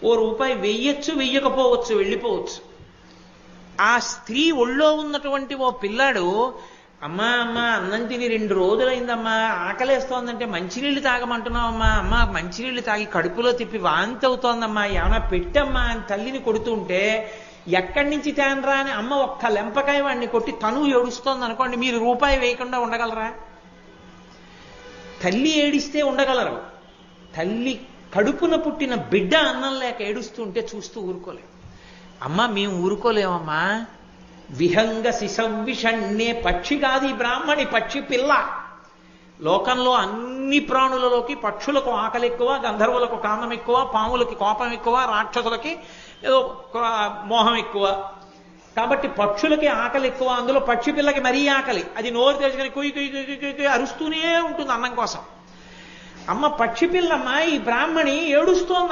ఓ రూపాయి వెయ్యొచ్చు, వెయ్యకపోవచ్చు, వెళ్ళిపోవచ్చు. ఆ స్త్రీ ఒళ్ళో ఉన్నటువంటి ఓ పిల్లాడు, అమ్మా అమ్మా అన్నం తిని 2 రోజులైందమ్మా, ఆకలేస్తోందంటే మంచినీళ్ళు తాగమంటున్నావమ్మా, అమ్మా మంచినీళ్ళు తాగి కడుపులో తిప్పి వాంతి అవుతోందమ్మా, ఏమన్నా పెట్టమ్మా అని తల్లిని కొడుతుంటే ఎక్కడి నుంచి తేనరా అని అమ్మ ఒక్క లెంపకాయ వాడిని కొట్టి తను ఏడుస్తోంది అనుకోండి, మీరు రూపాయి వేయకుండా ఉండగలరా? తల్లి ఏడిస్తే ఉండగలరు, తల్లి కడుపున పుట్టిన బిడ్డ అన్నం లేక ఏడుస్తుంటే చూస్తూ ఊరుకోలేము. అమ్మ మేము ఊరుకోలేమమ్మా. విహంగ శిశంవిషణ్ణే, పక్షి కాదు ఈ బ్రాహ్మణి, పక్షి పిల్ల. లోకంలో అన్ని ప్రాణులలోకి పక్షులకు ఆకలి ఎక్కువ, గంధర్వులకు కామం ఎక్కువ, పాములకి కోపం ఎక్కువ, రాక్షసులకి ఏదో మోహం ఎక్కువ. కాబట్టి పక్షులకి ఆకలి ఎక్కువ, అందులో పక్షి పిల్లకి మరీ ఆకలి. అది నోరు తెరుచుకొని కుయ్యి కుయ్యి కుయ్యి కుయ్యి అరుస్తూనే ఉంటుంది అన్నం కోసం. అమ్మ పక్షి పిల్లమ్మ, ఈ బ్రాహ్మణి ఏడుస్తోంది.